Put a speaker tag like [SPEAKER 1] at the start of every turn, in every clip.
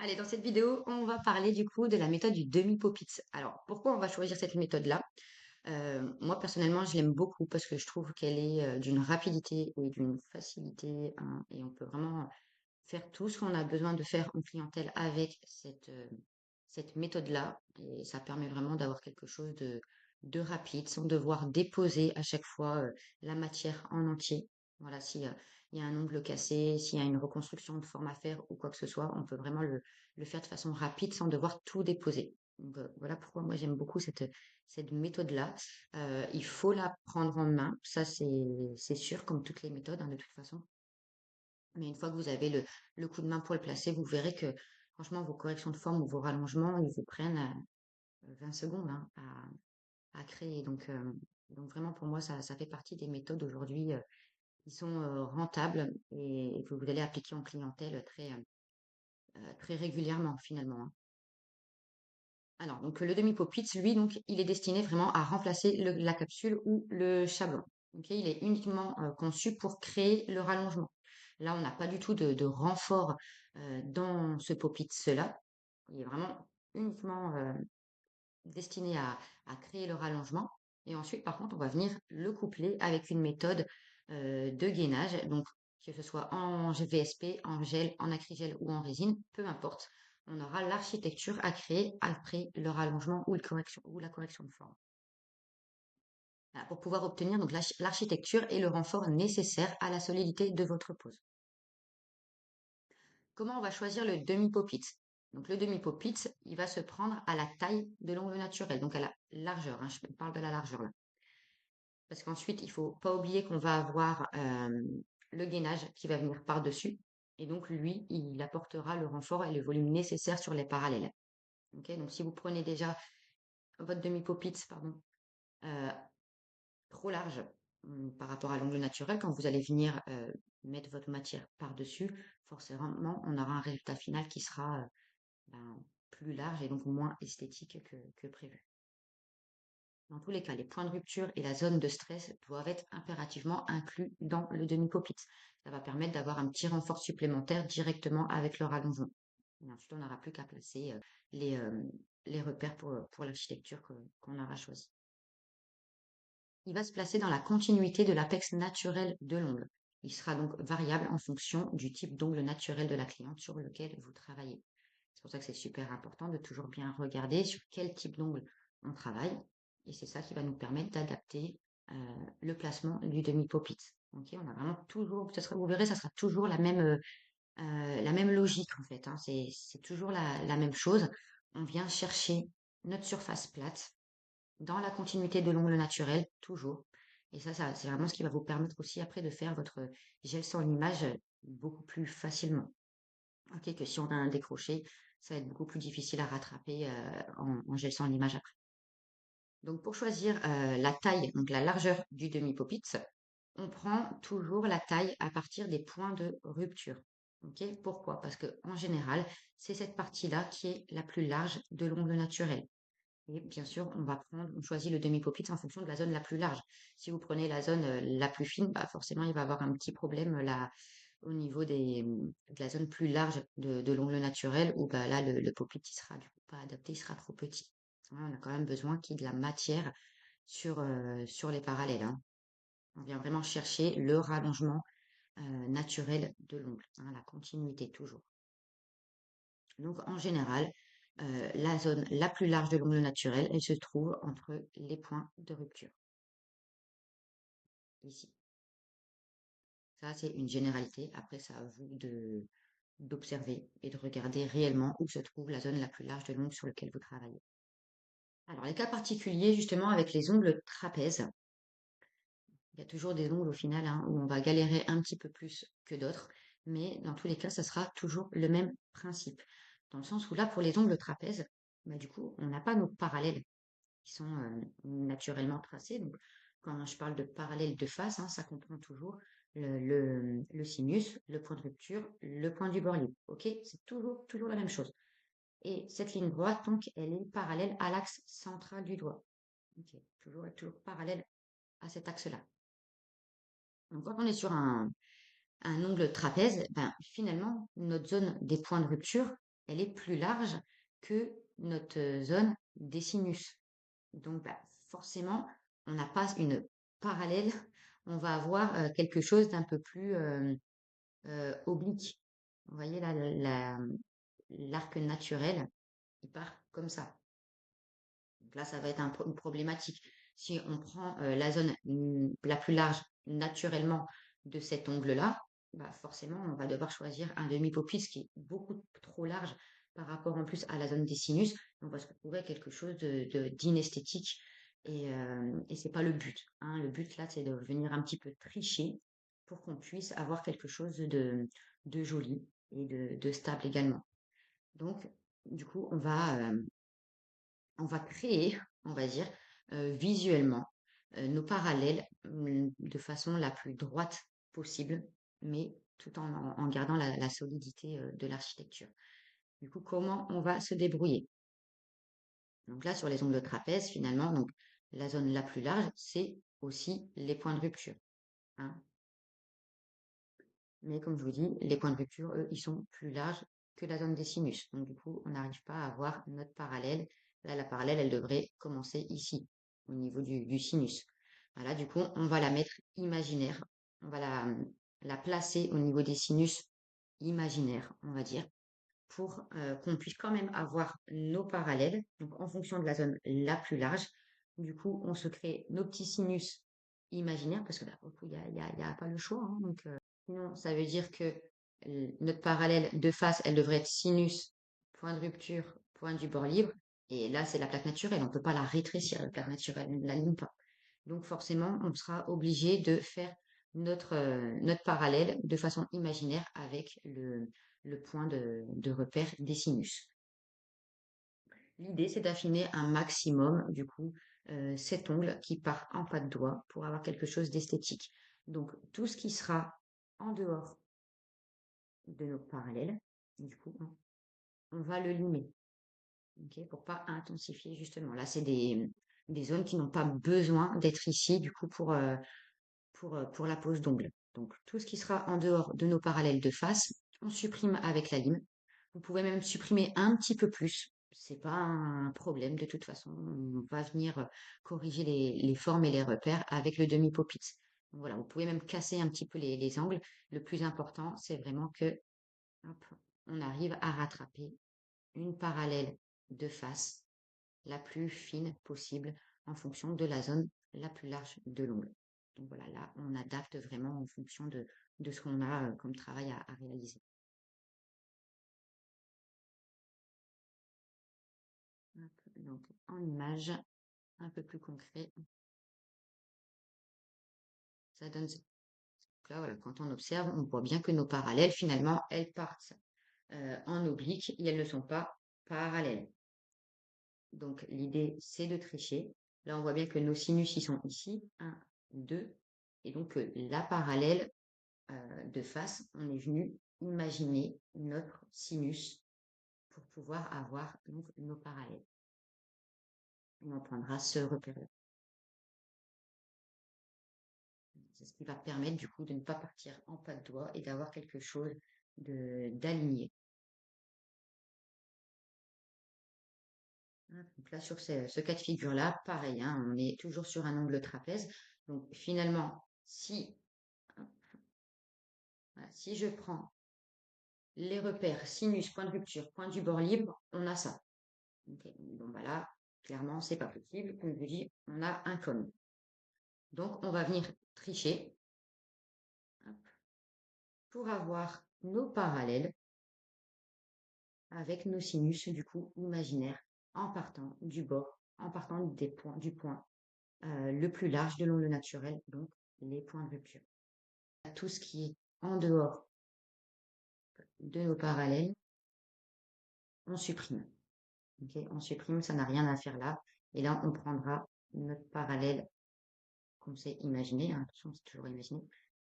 [SPEAKER 1] Allez, dans cette vidéo, on va parler du coup de la méthode du demi-Popitz. Alors, pourquoi on va choisir cette méthode-là? Moi, personnellement, je l'aime beaucoup parce que je trouve qu'elle est d'une rapidité et d'une facilité, hein, et on peut vraiment faire tout ce qu'on a besoin de faire en clientèle avec cette méthode-là. Et ça permet vraiment d'avoir quelque chose de rapide sans devoir déposer à chaque fois la matière en entier. Voilà, si il y a un ongle cassé, s'il y a une reconstruction de forme à faire ou quoi que ce soit, on peut vraiment le faire de façon rapide sans devoir tout déposer. Donc, voilà pourquoi moi j'aime beaucoup cette méthode-là. Il faut la prendre en main, ça c'est sûr, comme toutes les méthodes, hein, de toute façon. Mais une fois que vous avez le coup de main pour le placer, vous verrez que franchement, vos corrections de forme ou vos rallongements, ils vous prennent 20 secondes, hein, à créer. Donc vraiment, pour moi, ça fait partie des méthodes aujourd'hui qui sont rentables et que vous allez appliquer en clientèle très régulièrement finalement, hein. Alors, donc le demi-pop-it, lui, donc, il est destiné vraiment à remplacer la capsule ou le chablon. Ok, il est uniquement conçu pour créer le rallongement. Là, on n'a pas du tout de renfort dans ce pop-it-là. Il est vraiment uniquement destiné à créer le rallongement. Et ensuite, par contre, on va venir le coupler avec une méthode de gainage. Donc, que ce soit en VSP, en gel, en acrygel ou en résine, peu importe. On aura l'architecture à créer après le rallongement ou la correction de forme. Voilà, pour pouvoir obtenir donc l'architecture et le renfort nécessaire à la solidité de votre pose. Comment on va choisir le demi-pop-it? Donc le demi-pop-it, il va se prendre à la taille de l'ongle naturel, donc à la largeur, hein, je parle de la largeur là. Parce qu'ensuite, il faut pas oublier qu'on va avoir le gainage qui va venir par-dessus. Et donc lui, il apportera le renfort et le volume nécessaire sur les parallèles. Ok, donc si vous prenez déjà votre demi-pop-it, pardon, euh, trop large par rapport à l'ongle naturel, quand vous allez venir mettre votre matière par-dessus, forcément, on aura un résultat final qui sera plus large et donc moins esthétique que prévu. Dans tous les cas, les points de rupture et la zone de stress doivent être impérativement inclus dans le demi-pop-it. Ça va permettre d'avoir un petit renfort supplémentaire directement avec le rallongement. Et ensuite, on n'aura plus qu'à placer les, euh, les repères pour l'architecture qu'on aura choisi. Il va se placer dans la continuité de l'apex naturel de l'ongle. Il sera donc variable en fonction du type d'ongle naturel de la cliente sur lequel vous travaillez. C'est pour ça que c'est super important de toujours bien regarder sur quel type d'ongle on travaille. Et c'est ça qui va nous permettre d'adapter le placement du demi-pop-it. Ok, on a vraiment toujours, vous verrez, ça sera toujours la même logique en fait, hein. C'est toujours la même chose. On vient chercher notre surface plate dans la continuité de l'ongle naturel, toujours. Et ça, c'est vraiment ce qui va vous permettre aussi après de faire votre gel sans limage beaucoup plus facilement. Ok, que si on a un décroché, ça va être beaucoup plus difficile à rattraper en gel sans limage après. Donc pour choisir la taille, donc la largeur du demi-pop-it, on prend toujours la taille à partir des points de rupture. Ok, pourquoi? Parce que en général, c'est cette partie-là qui est la plus large de l'ongle naturel. Et bien sûr, on choisit le demi-pop-it en fonction de la zone la plus large. Si vous prenez la zone la plus fine, bah forcément, il va avoir un petit problème là au niveau de la zone plus large de l'ongle naturel, où bah, là, le pop-it, il sera du coup pas adapté, il sera trop petit. Voilà, on a quand même besoin qu'il y ait de la matière sur les parallèles, hein. On vient vraiment chercher le rallongement naturel de l'ongle, hein, la continuité toujours. Donc en général, la zone la plus large de l'ongle naturel, elle se trouve entre les points de rupture, ici. Ça, c'est une généralité. Après, c'est à vous d'observer et de regarder réellement où se trouve la zone la plus large de l'ongle sur lequel vous travaillez. Alors, les cas particuliers, justement, avec les ongles trapèzes, il y a toujours des ongles au final, hein, où on va galérer un petit peu plus que d'autres, mais dans tous les cas, ça sera toujours le même principe. Dans le sens où là, pour les ongles trapèzes, bah, du coup, on n'a pas nos parallèles qui sont naturellement tracés. Donc, quand je parle de parallèle de face, hein, ça comprend toujours le sinus, le point de rupture, le point du bord libre. Ok, c'est toujours la même chose. Et cette ligne droite, donc, elle est parallèle à l'axe central du doigt. Ok, toujours parallèle à cet axe-là. Donc, quand on est sur un ongle trapèze, ben, finalement, notre zone des points de rupture, elle est plus large que notre zone des sinus. Donc, forcément, on n'a pas une parallèle, on va avoir quelque chose d'un peu plus oblique. Vous voyez là, l'arc naturel, il part comme ça. Donc là, ça va être une problématique. Si on prend la zone la plus large naturellement de cet ongle-là, forcément, on va devoir choisir un demi-popis qui est beaucoup trop large par rapport en plus à la zone des sinus. On va se retrouver avec quelque chose d'inesthétique et c'est pas le but, hein. Le but là, c'est de venir un petit peu tricher pour qu'on puisse avoir quelque chose de joli et de stable également. Donc, du coup, on va créer, on va dire, visuellement nos parallèles de façon la plus droite possible, mais tout en gardant la solidité de l'architecture. Du coup, comment on va se débrouiller? Donc là, sur les ongles de trapèze, finalement, donc, la zone la plus large, c'est aussi les points de rupture, hein. Mais comme je vous dis, les points de rupture, eux, ils sont plus larges que la zone des sinus. Donc du coup, on n'arrive pas à avoir notre parallèle. Là, la parallèle, elle devrait commencer ici, au niveau du sinus. Voilà, du coup, on va la mettre imaginaire. On va la placer au niveau des sinus imaginaires, on va dire, pour qu'on puisse quand même avoir nos parallèles. Donc en fonction de la zone la plus large, du coup, on se crée nos petits sinus imaginaires, parce que là, pour le coup, il y a pas le choix, hein. Donc, sinon, ça veut dire que notre parallèle de face, elle devrait être sinus, point de rupture, point du bord libre. Et là, c'est la plaque naturelle. On ne peut pas la rétrécir, la plaque naturelle, on ne l'aligne pas. Donc, forcément, on sera obligé de faire notre parallèle de façon imaginaire avec le point de repère des sinus. L'idée, c'est d'affiner un maximum, du coup, cet ongle qui part en pas de doigt pour avoir quelque chose d'esthétique. Donc, tout ce qui sera en dehors de nos parallèles, du coup, on va le limer, okay, pour pas intensifier justement. Là, c'est des zones qui n'ont pas besoin d'être ici, du coup, pour la pose d'ongles. Donc, tout ce qui sera en dehors de nos parallèles de face, on supprime avec la lime. Vous pouvez même supprimer un petit peu plus. C'est pas un problème de toute façon. On va venir corriger les formes et les repères avec le demi-pop-it. Voilà, vous pouvez même casser un petit peu les angles. Le plus important, c'est vraiment que hop, on arrive à rattraper une parallèle de face la plus fine possible en fonction de la zone la plus large de l'ongle. Donc voilà, là, on adapte vraiment en fonction de ce qu'on a comme travail à réaliser. Donc, en image, un peu plus concret, ça donne ça. Donc là, voilà, quand on observe, on voit bien que nos parallèles, finalement, elles partent en oblique et elles ne sont pas parallèles. Donc, l'idée, c'est de tricher. Là, on voit bien que nos sinus, ils sont ici, 1, 2. Et donc, la parallèle de face, on est venu imaginer notre sinus pour pouvoir avoir donc, nos parallèles. Et on prendra ce repère-là. C'est ce qui va permettre du coup de ne pas partir en pas de doigt et d'avoir quelque chose d'aligné. Donc là, sur ce cas de figure-là, pareil, hein, on est toujours sur un angle trapèze. Donc finalement, si je prends les repères sinus, point de rupture, point du bord libre, on a ça. Okay. Bon, là, clairement, c'est pas possible. Comme je vous dis, on a un cône. Donc, on va venir tricher pour avoir nos parallèles avec nos sinus, du coup, imaginaires, en partant du bord, en partant du point le plus large de l'ongle naturel, donc les points de rupture. Tout ce qui est en dehors de nos parallèles, on supprime. Okay, on supprime, ça n'a rien à faire là. Et là, on prendra notre parallèle qu'on s'est imaginé, hein, attention, c'est toujours imaginé,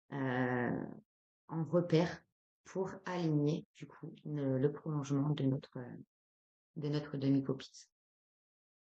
[SPEAKER 1] en repère pour aligner du coup le prolongement de notre demi-copie.